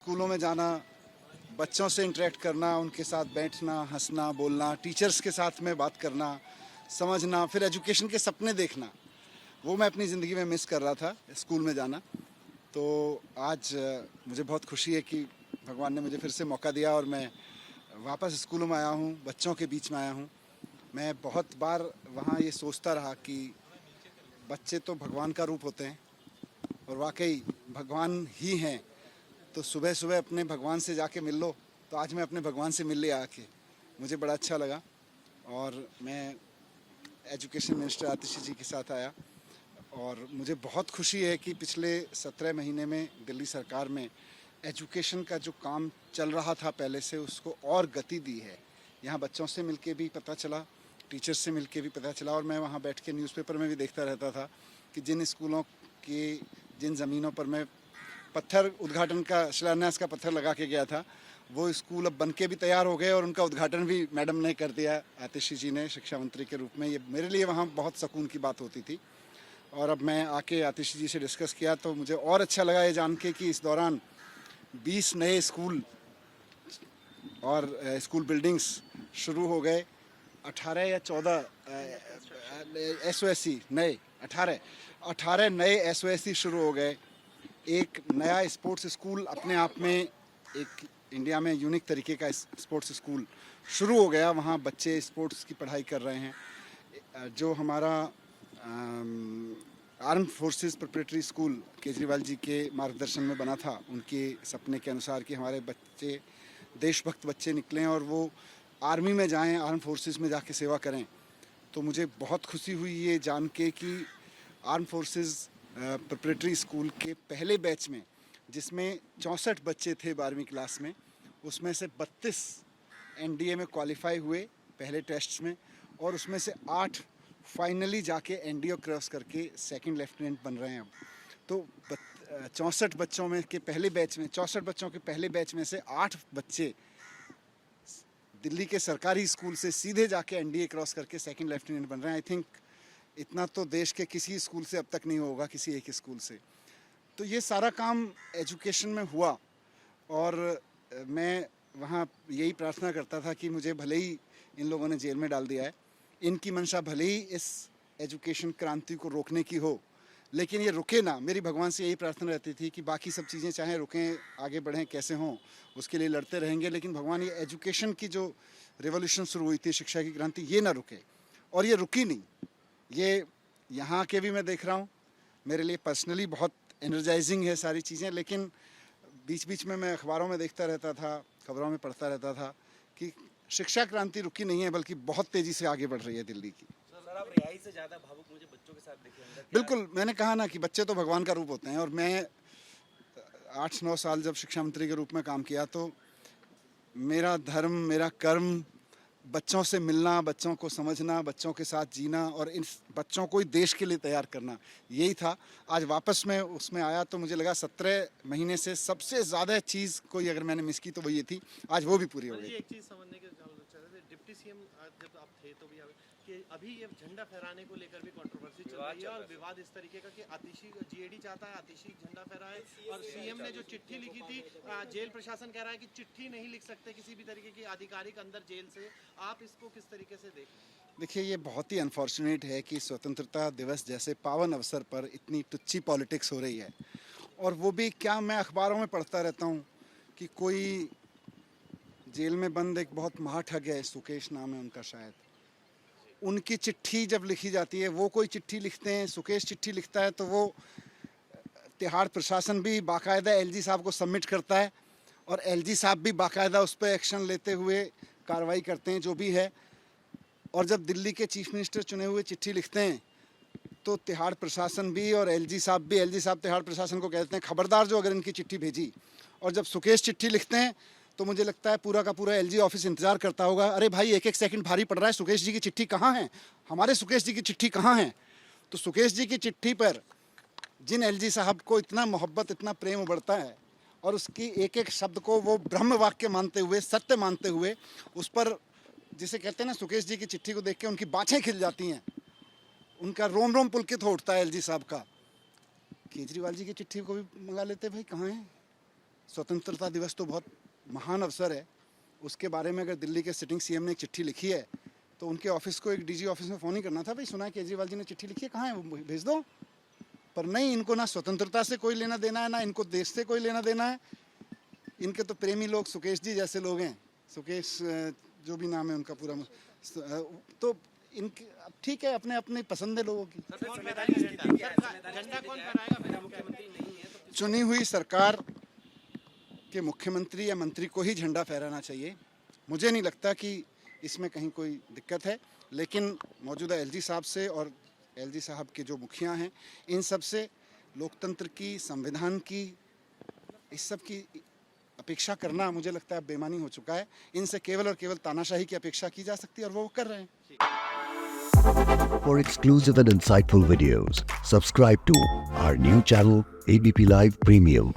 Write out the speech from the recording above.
स्कूलों में जाना, बच्चों से इंटरेक्ट करना, उनके साथ बैठना, हंसना, बोलना, टीचर्स के साथ में बात करना, समझना, फिर एजुकेशन के सपने देखना, वो मैं अपनी ज़िंदगी में मिस कर रहा था, स्कूल में जाना। तो आज मुझे बहुत खुशी है कि भगवान ने मुझे फिर से मौका दिया और मैं वापस स्कूलों में आया हूँ, बच्चों के बीच में आया हूँ। मैं बहुत बार वहाँ ये सोचता रहा कि बच्चे तो भगवान का रूप होते हैं और वाकई भगवान ही हैं। तो सुबह सुबह अपने भगवान से जाके मिल लो। तो आज मैं अपने भगवान से मिल लिया आके, मुझे बड़ा अच्छा लगा। और मैं एजुकेशन मिनिस्टर आतिशी जी के साथ आया और मुझे बहुत खुशी है कि पिछले 17 महीने में दिल्ली सरकार में एजुकेशन का जो काम चल रहा था पहले से, उसको और गति दी है। यहाँ बच्चों से मिलके भी पता चला, टीचर्स से मिलके भी पता चला, और मैं वहाँ बैठ के न्यूज़पेपर में भी देखता रहता था कि जिन स्कूलों के जिन ज़मीनों पर मैं पत्थर उद्घाटन का शिलान्यास का पत्थर लगा के गया था, वो स्कूल अब बन के भी तैयार हो गए और उनका उद्घाटन भी मैडम ने कर दिया, आतिशी जी ने, शिक्षा मंत्री के रूप में। ये मेरे लिए वहाँ बहुत सुकून की बात होती थी। और अब मैं आके आतिशी जी से डिस्कस किया तो मुझे और अच्छा लगा ये जान के कि इस दौरान 20 नए स्कूल और स्कूल बिल्डिंग्स शुरू हो गए। 18 या 14 SOSC नए 18 नए SOSC शुरू हो गए। एक नया स्पोर्ट्स स्कूल अपने आप में एक इंडिया में यूनिक तरीके का स्पोर्ट्स स्कूल शुरू हो गया। वहाँ बच्चे स्पोर्ट्स की पढ़ाई कर रहे हैं। जो हमारा armed forces preparatory school Kejriwal ji के मार्गदर्शन में बना था, उनके सपने के अनुसार कि हमारे बच्चे देशभक्त बच्चे निकलें और वो आर्मी में जाएं, आर्म फोर्सेस में जाके सेवा करें। तो मुझे बहुत खुशी हुई ये जान के कि आर्म फोर्सेस प्रिपरेटरी स्कूल के पहले बैच में, जिसमें 64 बच्चे थे 12वीं क्लास में, उसमें से 32 NDA में क्वालिफाई हुए पहले टेस्ट्स में, और उसमें से 8 फाइनली जाके NDA क्रॉस करके सेकंड लेफ्टिनेंट बन रहे हैं अब। तो 64 बच्चों में के पहले बैच में 64 बच्चों के पहले बैच में से 8 बच्चे दिल्ली के सरकारी स्कूल से सीधे जाके NDA क्रॉस करके सेकंड लेफ्टिनेंट बन रहे हैं। आई थिंक इतना तो देश के किसी स्कूल से अब तक नहीं होगा, किसी एक स्कूल से। तो ये सारा काम एजुकेशन में हुआ और मैं वहाँ यही प्रार्थना करता था कि मुझे भले ही इन लोगों ने जेल में डाल दिया है, इनकी मंशा भले ही इस एजुकेशन क्रांति को रोकने की हो, लेकिन ये रुके ना। मेरी भगवान से यही प्रार्थना रहती थी कि बाकी सब चीज़ें चाहे रुकें, आगे बढ़ें, कैसे हों, उसके लिए लड़ते रहेंगे, लेकिन भगवान ये एजुकेशन की जो रिवॉल्यूशन शुरू हुई थी, शिक्षा की क्रांति, ये ना रुके। और ये रुकी नहीं। ये यहाँ के भी मैं देख रहा हूँ, मेरे लिए पर्सनली बहुत एनर्जाइजिंग है सारी चीज़ें। लेकिन बीच बीच में मैं अखबारों में देखता रहता था, खबरों में पढ़ता रहता था कि शिक्षा क्रांति रुकी नहीं है, बल्कि बहुत तेज़ी से आगे बढ़ रही है दिल्ली की। सर, आप रिहाई से ज़्यादा भावुक मुझे बच्चों के साथ दिखे अंदर। बिल्कुल, मैंने कहा ना कि बच्चे तो भगवान का रूप होते हैं। और मैं 8-9 साल जब शिक्षा मंत्री के रूप में काम किया तो मेरा धर्म, मेरा कर्म बच्चों से मिलना, बच्चों को समझना, बच्चों के साथ जीना और इन बच्चों को ही देश के लिए तैयार करना, यही था। आज वापस मैं उसमें आया तो मुझे लगा 17 महीने से सबसे ज़्यादा चीज़ कोई अगर मैंने मिस की तो वो ये थी। आज वो भी पूरी हो गई। एक चीज़ समझने के चाहते थे, डिप्टी CM जब आप थे तो भी कि अभी ये झंडा फहराने को लेकर भी कंट्रोवर्सी चल रही है और विवाद इस तरीके का कि आतिशी GAD चाहता है आतिशी झंडा फहराए, और CM ने जो चिट्ठी लिखी थी, जेल प्रशासन कह रहा है कि चिट्ठी नहीं लिख सकते किसी भी तरीके की आधिकारिक अंदर जेल से। आप इसको किस तरीके से देखें? देखिए, ये बहुत ही अनफॉर्चुनेट है कि स्वतंत्रता दिवस जैसे पावन अवसर पर इतनी टुच्ची पॉलिटिक्स हो रही है। और वो भी क्या, मैं अखबारों में पढ़ता रहता हूँ कि कोई जेल में बंद एक बहुत महाठग है, सुकेश नाम है उनका शायद, उनकी चिट्ठी जब लिखी जाती है, वो कोई चिट्ठी लिखते हैं, सुकेश चिट्ठी लिखता है, तो वो तिहाड़ प्रशासन भी बाकायदा LG साहब को सबमिट करता है और LG साहब भी बाकायदा उस पर एक्शन लेते हुए कार्रवाई करते हैं, जो भी है। और जब दिल्ली के चीफ मिनिस्टर चुने हुए चिट्ठी लिखते हैं तो तिहाड़ प्रशासन भी और LG साहब भी, LG साहब तिहाड़ प्रशासन को कहते हैं खबरदार जो अगर इनकी चिट्ठी भेजी। और जब सुकेश चिट्ठी लिखते हैं तो मुझे लगता है पूरा का पूरा LG ऑफिस इंतजार करता होगा, अरे भाई एक एक सेकंड भारी पड़ रहा है, सुकेश जी की चिट्ठी कहाँ है, हमारे सुकेश जी की चिट्ठी कहाँ है। तो सुकेश जी की चिट्ठी पर जिन LG साहब को इतना मोहब्बत, इतना प्रेम उबड़ता है और उसकी एक एक शब्द को वो ब्रह्म वाक्य मानते हुए, सत्य मानते हुए, उस पर जिसे कहते हैं ना, सुकेश जी की चिट्ठी को देख के उनकी बाँछें खिल जाती हैं, उनका रोम रोम पुलकित हो उठता है LG साहब का। केजरीवाल जी की चिट्ठी को भी मंगा लेते, भाई कहाँ है, स्वतंत्रता दिवस तो बहुत महान अवसर है, उसके बारे में अगर दिल्ली के सिटिंग सीएम ने एक चिट्ठी लिखी है तो उनके ऑफिस को एक डीजी ऑफिस में फ़ोन ही करना था, भाई सुना है केजरीवाल जी ने चिट्ठी लिखी है, कहाँ है वो, भेज दो। पर नहीं, इनको ना स्वतंत्रता से कोई लेना देना है, ना इनको देश से कोई लेना देना है। इनके तो प्रेमी लोग सुकेश जी जैसे लोग हैं, सुकेश जो भी नाम है उनका पूरा, तो इनके ठीक है, अपने अपने पसंद है लोगों की। झंडा कौन फहराएगा? मुख्यमंत्री नहीं है तो चुनी हुई सरकार के मुख्यमंत्री या मंत्री को ही झंडा फहराना चाहिए। मुझे नहीं लगता कि इसमें कहीं कोई दिक्कत है, लेकिन मौजूदा एलजी साहब से और एलजी साहब के जो मुखिया हैं, इन सब से लोकतंत्र की, संविधान की, इस सब की अपेक्षा करना मुझे लगता है अब बेमानी हो चुका है। इनसे केवल और केवल तानाशाही की अपेक्षा की जा सकती है और वो कर रहे हैं। For exclusive and insightful videos, subscribe to our new channel ABP Live Premium.